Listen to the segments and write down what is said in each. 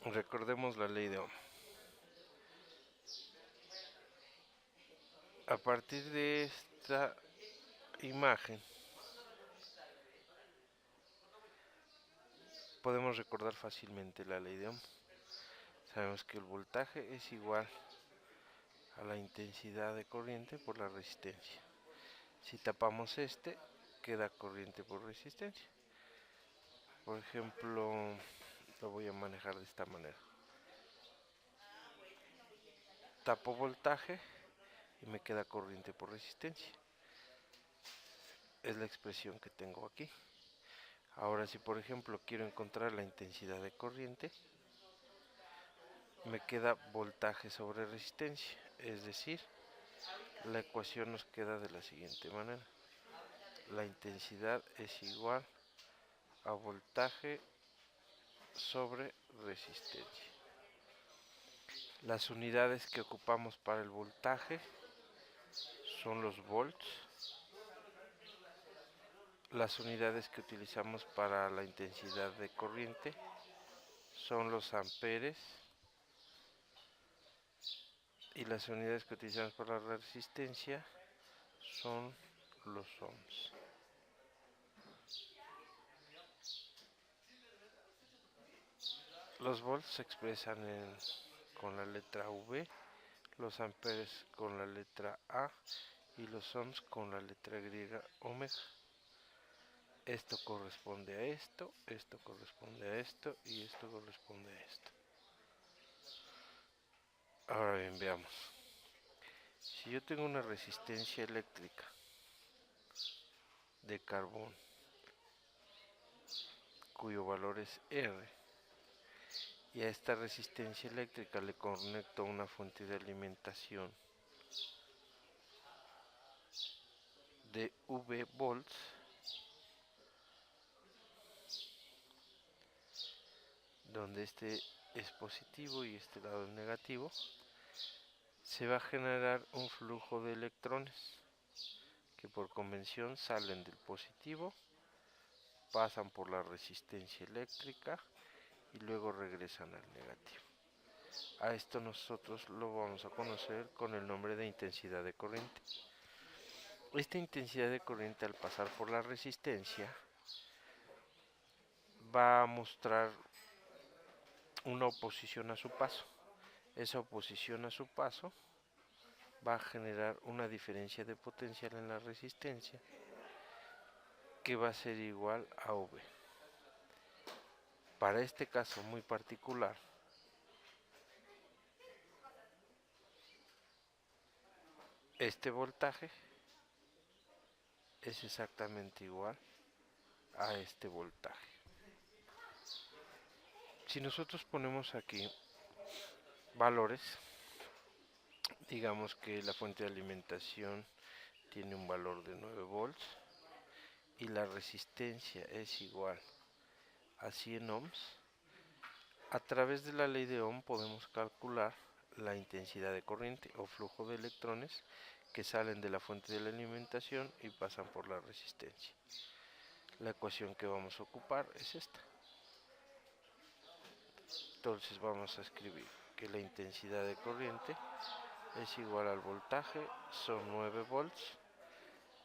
Recordemos la ley de Ohm. A partir de esta imagen podemos recordar fácilmente la ley de Ohm. Sabemos que el voltaje es igual a la intensidad de corriente por la resistencia. Si tapamos este, queda corriente por resistencia. Por ejemplo, lo voy a manejar de esta manera. Tapo voltaje y me queda corriente por resistencia. Es la expresión que tengo aquí. Ahora, si por ejemplo quiero encontrar la intensidad de corriente, me queda voltaje sobre resistencia. Es decir, la ecuación nos queda de la siguiente manera. La intensidad es igual a voltaje sobre resistencia. Las unidades que ocupamos para el voltaje son los volts. Las unidades que utilizamos para la intensidad de corriente son los amperes. Y las unidades que utilizamos para la resistencia son los ohms. Los volts se expresan con la letra V, los amperes con la letra A y los ohms con la letra griega omega. Esto corresponde a esto corresponde a esto y esto corresponde a esto. Ahora bien, veamos. Si yo tengo una resistencia eléctrica de carbón cuyo valor es R, y a esta resistencia eléctrica le conecto una fuente de alimentación de V volts, donde este es positivo y este lado es negativo, se va a generar un flujo de electrones que por convención salen del positivo, pasan por la resistencia eléctrica y luego regresan al negativo. A esto nosotros lo vamos a conocer con el nombre de intensidad de corriente. Esta intensidad de corriente, al pasar por la resistencia, va a mostrar una oposición a su paso. Esa oposición a su paso va a generar una diferencia de potencial en la resistencia que va a ser igual a V. Para este caso muy particular, este voltaje es exactamente igual a este voltaje. Si nosotros ponemos aquí valores, digamos que la fuente de alimentación tiene un valor de 9 volts y la resistencia es igual a 100 ohms. A través de la ley de Ohm podemos calcular la intensidad de corriente o flujo de electrones que salen de la fuente de la alimentación y pasan por la resistencia. La ecuación que vamos a ocupar es esta. Entonces vamos a escribir que la intensidad de corriente es igual al voltaje, son 9 volts,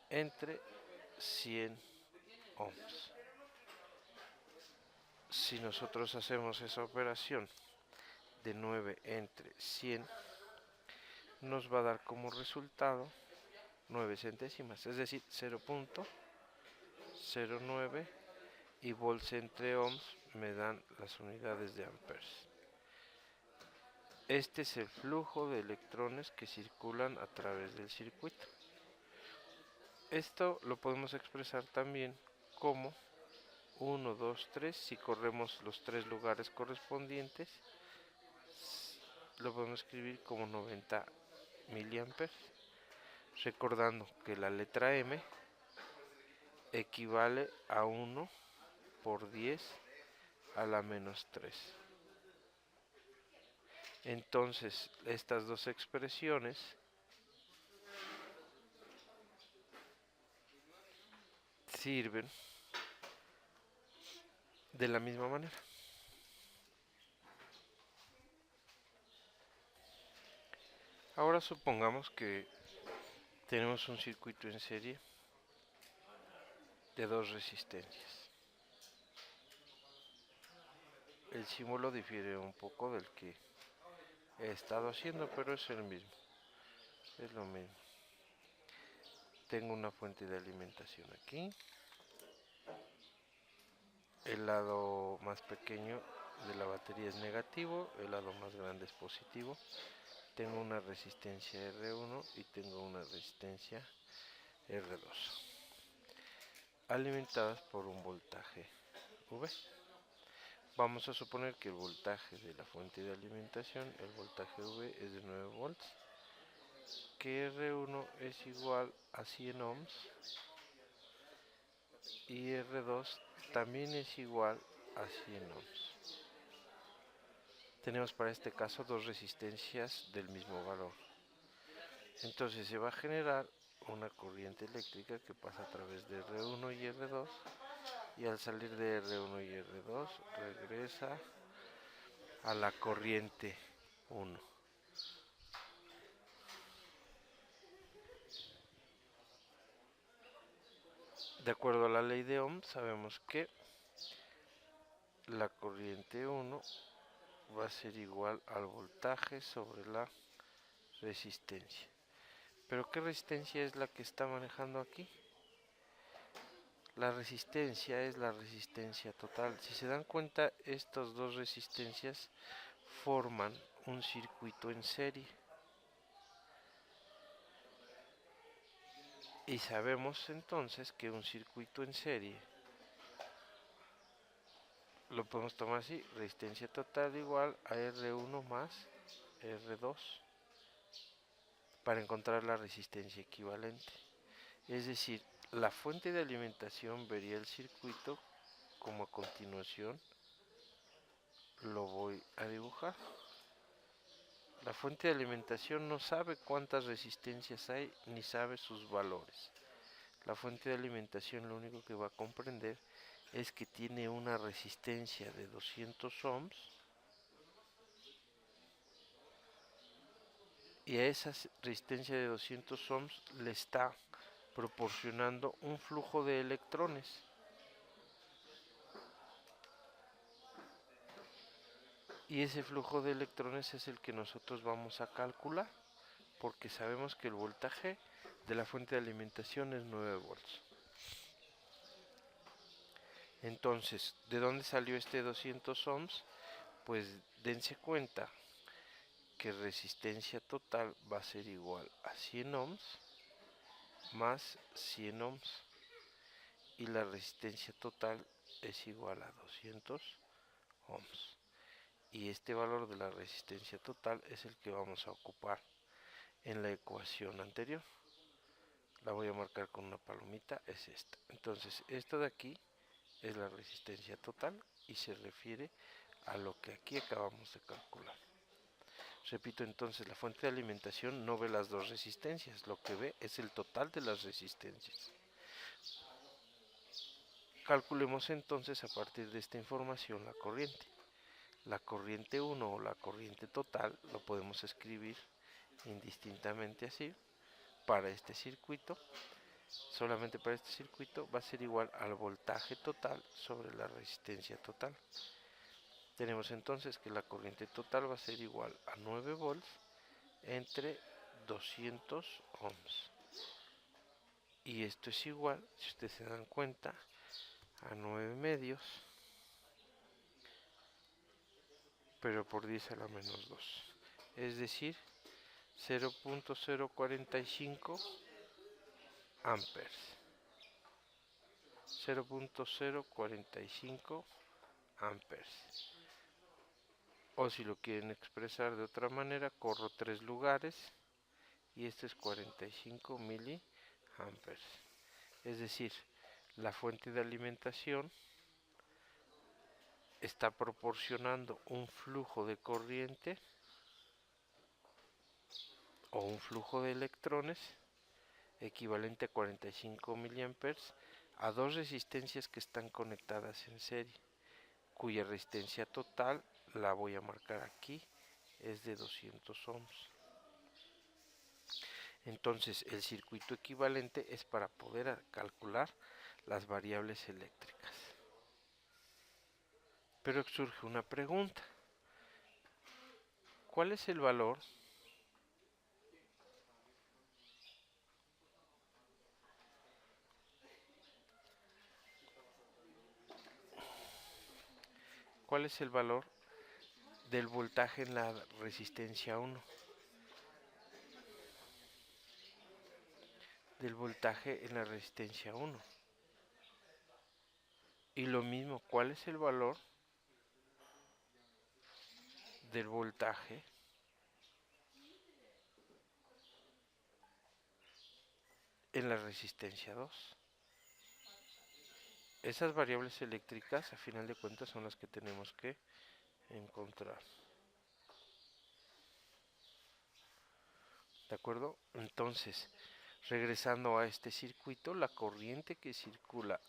entre 100 ohms. Si nosotros hacemos esa operación de 9 entre 100, nos va a dar como resultado 9 centésimas, es decir, 0.09, y volts entre ohms me dan las unidades de amperes. Este es el flujo de electrones que circulan a través del circuito. Esto lo podemos expresar también como 1, 2, 3. Si corremos los tres lugares correspondientes, lo podemos escribir como 90 miliamperes. Recordando que la letra M equivale a 1 por 10 a la menos 3. Entonces, estas dos expresiones sirven de la misma manera. Ahora supongamos que tenemos un circuito en serie de dos resistencias. El símbolo difiere un poco del que he estado haciendo, pero es el mismo, es lo mismo. Tengo una fuente de alimentación aquí. El lado más pequeño de la batería es negativo, el lado más grande es positivo. Tengo una resistencia R1 y tengo una resistencia R2, alimentadas por un voltaje V. Vamos a suponer que el voltaje de la fuente de alimentación, el voltaje V, es de 9 volts, que R1 es igual a 100 ohms y R2 también es igual a 100 ohms. Tenemos para este caso dos resistencias del mismo valor. Entonces se va a generar una corriente eléctrica que pasa a través de R1 y R2, y al salir de R1 y R2 regresa a la corriente 1. De acuerdo a la ley de Ohm, sabemos que la corriente 1 va a ser igual al voltaje sobre la resistencia. ¿Pero qué resistencia es la que está manejando aquí? La resistencia es la resistencia total. Si se dan cuenta, estas dos resistencias forman un circuito en serie. Y sabemos entonces que un circuito en serie lo podemos tomar así: resistencia total igual a R1 más R2, para encontrar la resistencia equivalente. Es decir, la fuente de alimentación vería el circuito como a continuación lo voy a dibujar. La fuente de alimentación no sabe cuántas resistencias hay ni sabe sus valores. La fuente de alimentación lo único que va a comprender es que tiene una resistencia de 200 ohms, y a esa resistencia de 200 ohms le está proporcionando un flujo de electrones. Y ese flujo de electrones es el que nosotros vamos a calcular, porque sabemos que el voltaje de la fuente de alimentación es 9 volts. Entonces, ¿de dónde salió este 200 ohms? Pues dense cuenta que resistencia total va a ser igual a 100 ohms más 100 ohms, y la resistencia total es igual a 200 ohms. Y este valor de la resistencia total es el que vamos a ocupar en la ecuación anterior. La voy a marcar con una palomita, es esta. Entonces, esto de aquí es la resistencia total y se refiere a lo que aquí acabamos de calcular. Repito entonces, la fuente de alimentación no ve las dos resistencias, lo que ve es el total de las resistencias. Calculemos entonces a partir de esta información la corriente. La corriente 1 o la corriente total lo podemos escribir indistintamente así. Para este circuito, solamente para este circuito, va a ser igual al voltaje total sobre la resistencia total. Tenemos entonces que la corriente total va a ser igual a 9 volts entre 200 ohms. Y esto es igual, si ustedes se dan cuenta, a 9 medios, pero por 10 a la menos 2. Es decir, 0.045 amperes. 0.045 amperes. O si lo quieren expresar de otra manera, corro 3 lugares y este es 45 miliamperes. Es decir, la fuente de alimentación está proporcionando un flujo de corriente o un flujo de electrones equivalente a 45 miliamperes a dos resistencias que están conectadas en serie, cuya resistencia total la voy a marcar aquí, es de 200 ohms. Entonces el circuito equivalente es para poder calcular las variables eléctricas. Pero surge una pregunta. ¿Cuál es el valor del voltaje en la resistencia 1? Del voltaje en la resistencia 1. Y lo mismo, ¿cuál es el valor del voltaje en la resistencia 2? Esas variables eléctricas, a final de cuentas, son las que tenemos que encontrar. ¿De acuerdo? Entonces, regresando a este circuito, la corriente que circula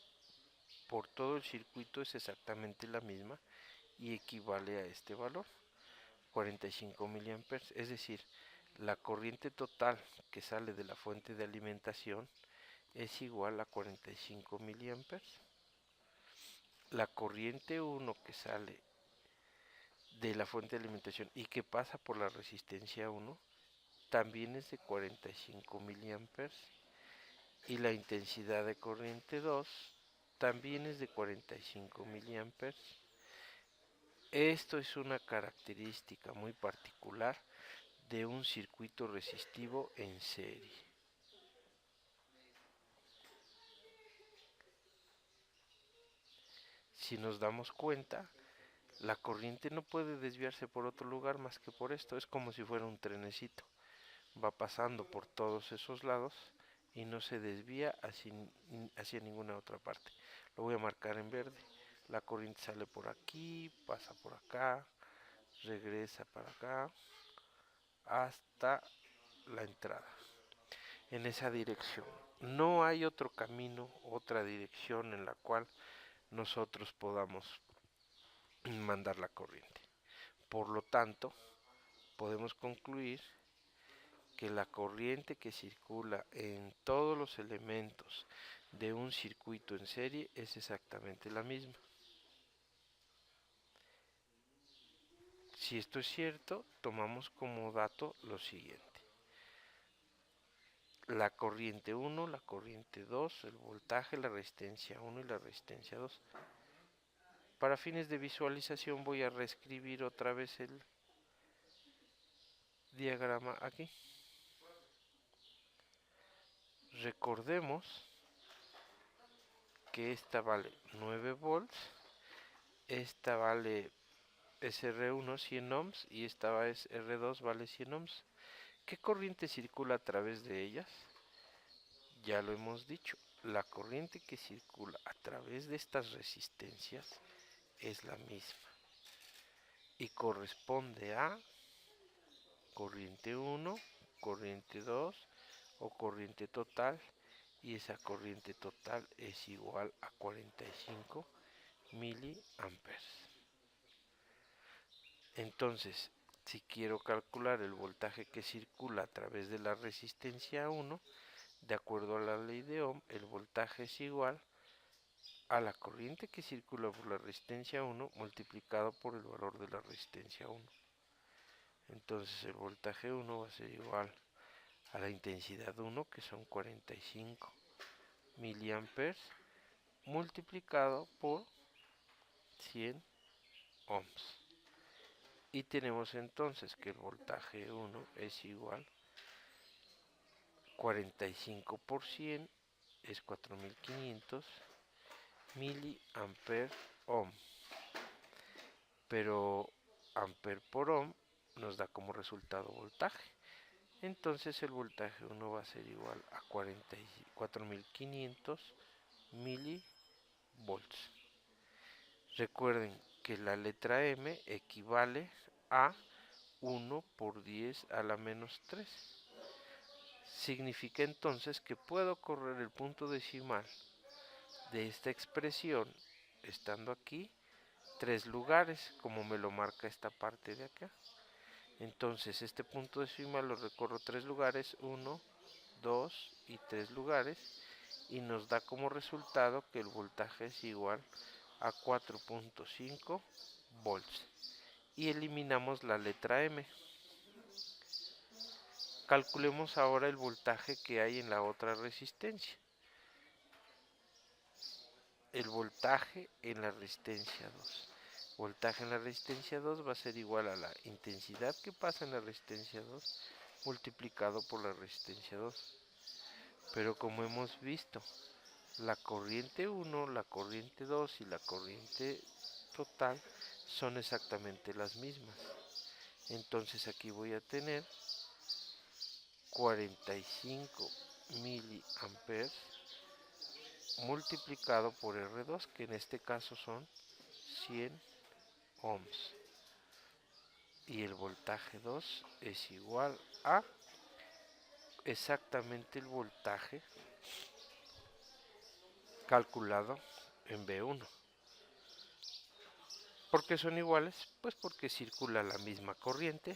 por todo el circuito es exactamente la misma y equivale a este valor, 45 miliamperes. Es decir, la corriente total que sale de la fuente de alimentación es igual a 45 miliamperes. La corriente 1 que sale de la fuente de alimentación y que pasa por la resistencia 1 también es de 45 miliamperes. Y la intensidad de corriente 2 también es de 45 miliamperes. Esto es una característica muy particular de un circuito resistivo en serie. Si nos damos cuenta, la corriente no puede desviarse por otro lugar más que por esto. Es como si fuera un trenecito. Va pasando por todos esos lados y no se desvía hacia ninguna otra parte. Lo voy a marcar en verde. La corriente sale por aquí, pasa por acá, regresa para acá, hasta la entrada. En esa dirección. No hay otro camino, otra dirección en la cual nosotros podamos mandar la corriente. Por lo tanto, podemos concluir que la corriente que circula en todos los elementos de un circuito en serie es exactamente la misma. Si esto es cierto, tomamos como dato lo siguiente. La corriente 1, la corriente 2, el voltaje, la resistencia 1 y la resistencia 2. Para fines de visualización voy a reescribir otra vez el diagrama aquí. Recordemos que esta vale 9 volts, esta vale es R1 100 ohms y esta es R2 vale 100 ohms. ¿Qué corriente circula a través de ellas? Ya lo hemos dicho, la corriente que circula a través de estas resistencias es la misma y corresponde a corriente 1, corriente 2 o corriente total, y esa corriente total es igual a 45 miliamperes. Entonces, si quiero calcular el voltaje que circula a través de la resistencia 1, de acuerdo a la ley de Ohm, el voltaje es igual a la corriente que circula por la resistencia 1 multiplicado por el valor de la resistencia 1. Entonces el voltaje 1 va a ser igual a la intensidad 1, que son 45 miliamperes, multiplicado por 100 ohms. Y tenemos entonces que el voltaje 1 es igual 45 por 100 es 4500 miliamper ohm. Pero amper por ohm nos da como resultado voltaje. Entonces el voltaje 1 va a ser igual a 4500 milivolts. Recuerden que la letra M equivale a 1 por 10 a la menos 3. Significa entonces que puedo correr el punto decimal de esta expresión, estando aquí, 3 lugares, como me lo marca esta parte de acá. Entonces este punto decimal lo recorro 3 lugares, 1, 2 y 3 lugares y nos da como resultado que el voltaje es igual a 4.5 volts. Y eliminamos la letra M. Calculemos ahora el voltaje que hay en la otra resistencia. El voltaje en la resistencia 2. Voltaje en la resistencia 2 va a ser igual a la intensidad que pasa en la resistencia 2 multiplicado por la resistencia 2. Pero como hemos visto, la corriente 1, la corriente 2 y la corriente total son exactamente las mismas. Entonces aquí voy a tener 45 miliamperes multiplicado por R2, que en este caso son 100 ohms. Y el voltaje 2 es igual a exactamente el voltaje calculado en B1. ¿Por qué son iguales? Pues porque circula la misma corriente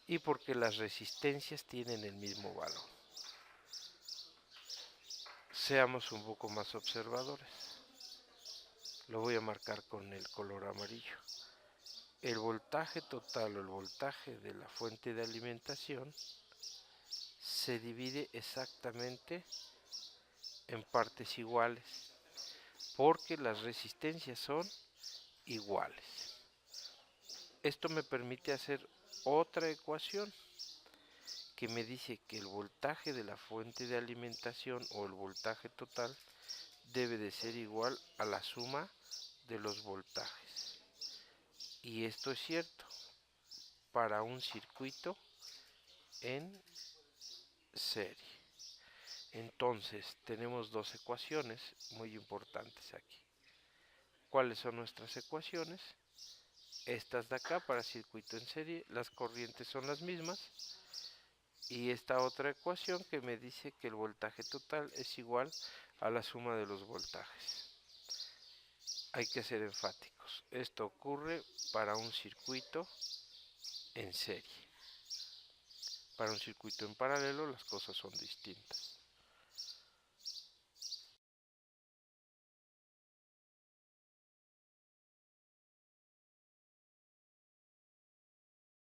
y porque las resistencias tienen el mismo valor. Seamos un poco más observadores. Lo voy a marcar con el color amarillo. El voltaje total o el voltaje de la fuente de alimentación se divide exactamente en partes iguales porque las resistencias son iguales. Esto me permite hacer otra ecuación que me dice que el voltaje de la fuente de alimentación o el voltaje total debe de ser igual a la suma de los voltajes. Y esto es cierto para un circuito en serie. Entonces tenemos dos ecuaciones muy importantes aquí. ¿Cuáles son nuestras ecuaciones? Estas de acá para circuito en serie, las corrientes son las mismas. Y esta otra ecuación que me dice que el voltaje total es igual a la suma de los voltajes. Hay que ser enfáticos. Esto ocurre para un circuito en serie. Para un circuito en paralelo las cosas son distintas.